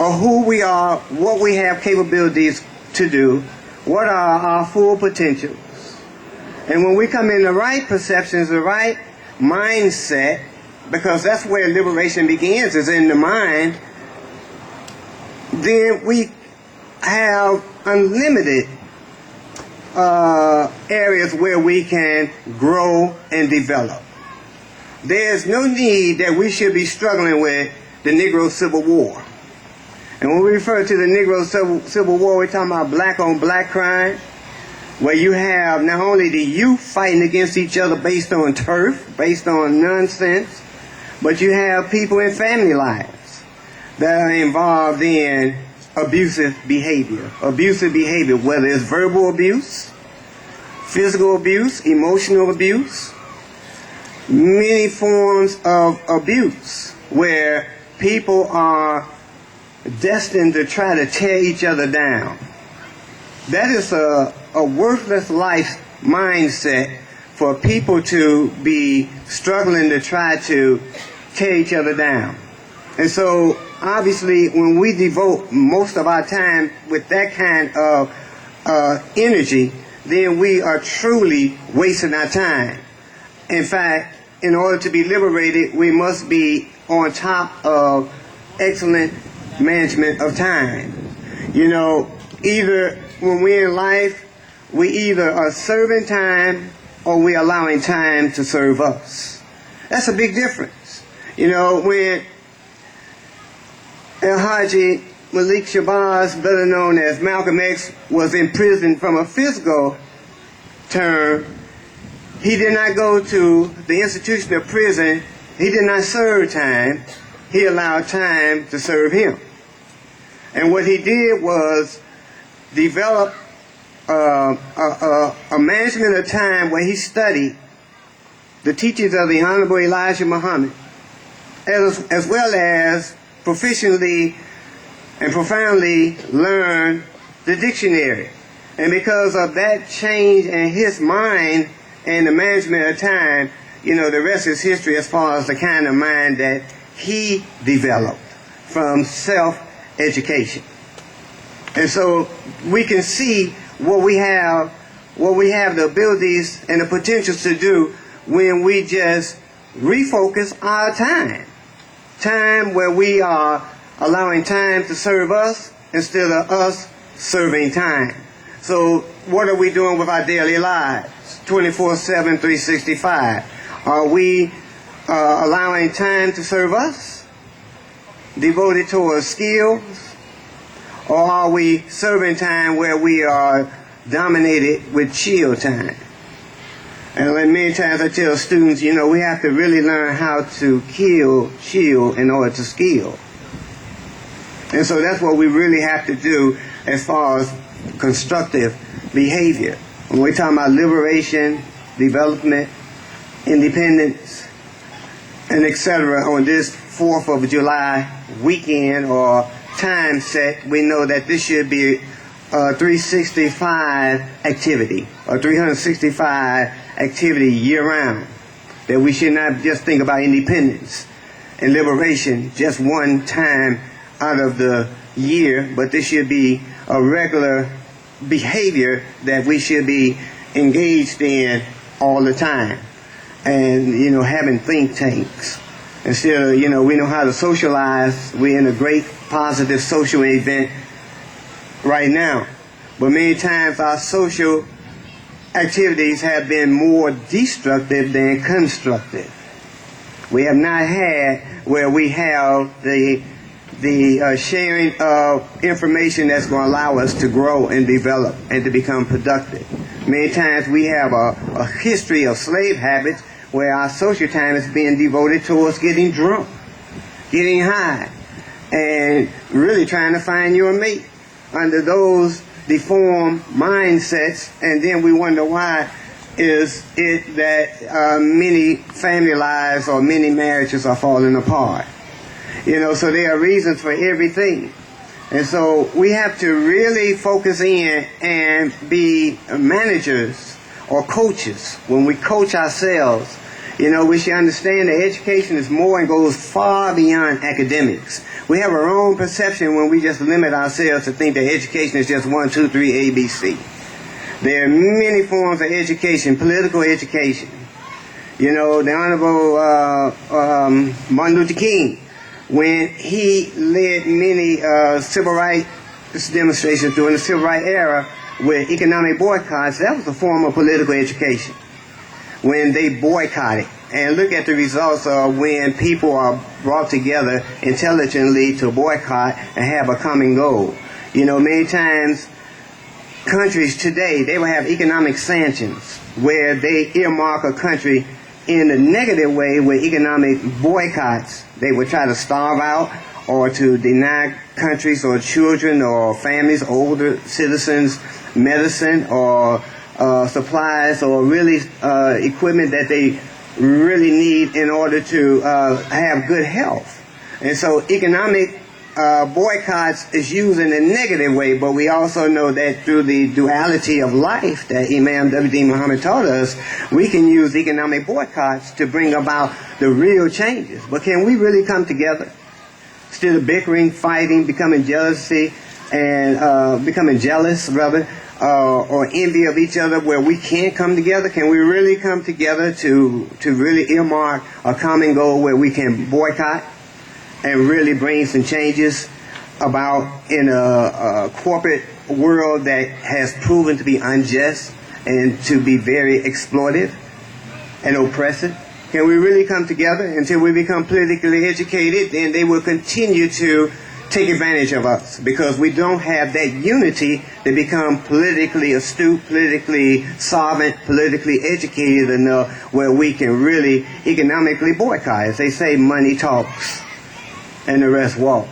of who we are, what we have capabilities to do, what are our full potentials. And when we come in the right perceptions, the right mindset, because that's where liberation begins, is in the mind, then we have unlimited areas where we can grow and develop. There's no need that we should be struggling with the Negro Civil War. And when we refer to the Negro Civil War, we're talking about black on black crime, where you have not only the youth fighting against each other based on turf, based on nonsense, but you have people in family lives that are involved in abusive behavior. Abusive behavior, whether it's verbal abuse, physical abuse, emotional abuse, many forms of abuse where people are destined to try to tear each other down. That is a worthless life mindset for people to be struggling to try to tear each other down. And so obviously when we devote most of our time with that kind of energy, then we are truly wasting our time. In fact, in order to be liberated, we must be on top of excellent management of time. You know, either when we're in life, we either are serving time or we're allowing time to serve us. That's a big difference. You know, when El-Haji Malik Shabazz, better known as Malcolm X, was in prison from a physical term, he did not go to the institution of prison. He did not serve time. He allowed time to serve him. And what he did was develop a management of time where he studied the teachings of the Honorable Elijah Muhammad, as well as proficiently and profoundly learn the dictionary. And because of that change in his mind and the management of time, you know, the rest is history as far as the kind of mind that he developed from self-education. And so we can see what we have the abilities and the potentials to do when we just refocus our time. Time where we are allowing time to serve us instead of us serving time. So what are we doing with our daily lives? 24/7, 365. Are we allowing time to serve us? Devoted towards skills? Or are we serving time where we are dominated with chill time? And like many times I tell students, you know, we have to really learn how to chill in order to skill. And so that's what we really have to do as far as constructive behavior. When we're talking about liberation, development, independence, and etc. on this 4th of July weekend or time set, we know that this should be a 365 activity, or 365 activity year-round. That we should not just think about independence and liberation just one time out of the year, but this should be a regular behavior that we should be engaged in all the time. And, you know, having think tanks. Instead of, you know, we know how to socialize. We're in a great positive social event right now. But many times our social activities have been more destructive than constructive. We have not had where we have the sharing of information that's going to allow us to grow and develop and to become productive. Many times we have a history of slave habits where our social time is being devoted towards getting drunk, getting high, and really trying to find your mate under those deformed mindsets. And then we wonder why is it that many family lives or many marriages are falling apart. You know, so there are reasons for everything. And so we have to really focus in and be managers or coaches. When we coach ourselves, you know, we should understand that education is more and goes far beyond academics. We have a wrong perception when we just limit ourselves to think that education is just 1, 2, 3, ABC. There are many forms of education, political education. You know, the Honorable Martin Luther King, when he led many civil rights demonstrations during the civil rights era with economic boycotts, that was a form of political education. When they boycotted, and look at the results of when people are brought together intelligently to boycott and have a common goal. You know, many times countries today, they will have economic sanctions where they earmark a country in a negative way with economic boycotts. They would try to starve out or to deny countries or children or families, older citizens, medicine or supplies or really equipment that they really need in order to have good health. And so economic boycotts is used in a negative way, but we also know that through the duality of life that Imam Deen Mohammed taught us, we can use economic boycotts to bring about the real changes. But can we really come together? Instead of bickering, fighting, becoming jealous, or envy of each other where we can't come together? Can we really come together to really earmark a common goal where we can boycott and really bring some changes about in a corporate world that has proven to be unjust and to be very exploitive and oppressive? Can we really come together until we become politically educated? Then they will continue to take advantage of us because we don't have that unity to become politically astute, politically solvent, politically educated enough where we can really economically boycott. As they say, money talks and the rest walks.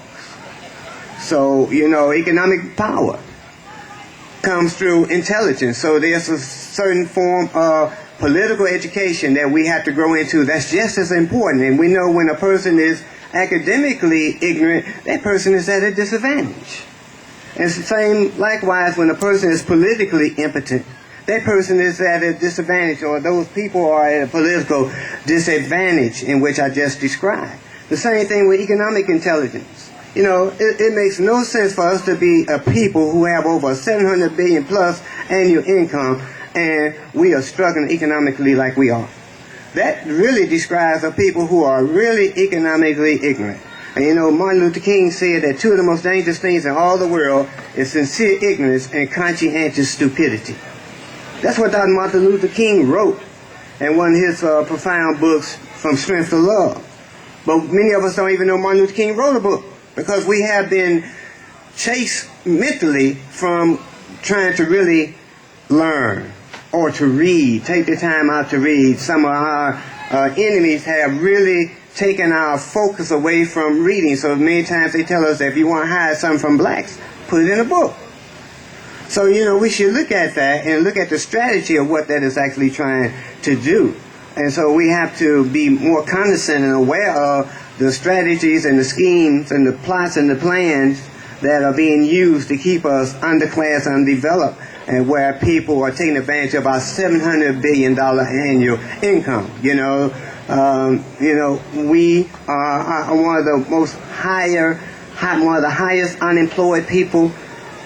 So, you know, economic power comes through intelligence. So there's a certain form of political education that we have to grow into that's just as important. And we know when a person is academically ignorant, that person is at a disadvantage. And it's the same likewise when a person is politically impotent. That person is at a disadvantage, or those people are at a political disadvantage in which I just described. The same thing with economic intelligence. You know, it makes no sense for us to be a people who have over 700 billion plus annual income and we are struggling economically like we are. That really describes a people who are really economically ignorant. And you know, Martin Luther King said that two of the most dangerous things in all the world is sincere ignorance and conscientious stupidity. That's what Dr. Martin Luther King wrote in one of his profound books, From Strength to Love. But many of us don't even know Martin Luther King wrote a book because we have been chased mentally from trying to really learn or to read, take the time out to read. Some of our enemies have really taken our focus away from reading. So many times they tell us that if you want to hide something from blacks, put it in a book. So, you know, we should look at that and look at the strategy of what that is actually trying to do. And so we have to be more cognizant and aware of the strategies and the schemes and the plots and the plans that are being used to keep us underclass, undeveloped, and where people are taking advantage of our $700 billion annual income. We are one of the highest unemployed people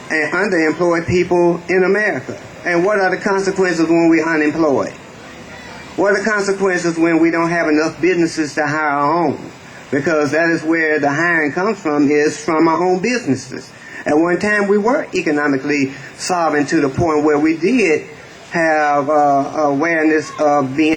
and underemployed people in America. And what are the consequences when we're unemployed? What are the consequences when we don't have enough businesses to hire our own? Because that is where the hiring comes from, is from our own businesses. At one time, we were economically solvent to the point where we did have awareness of being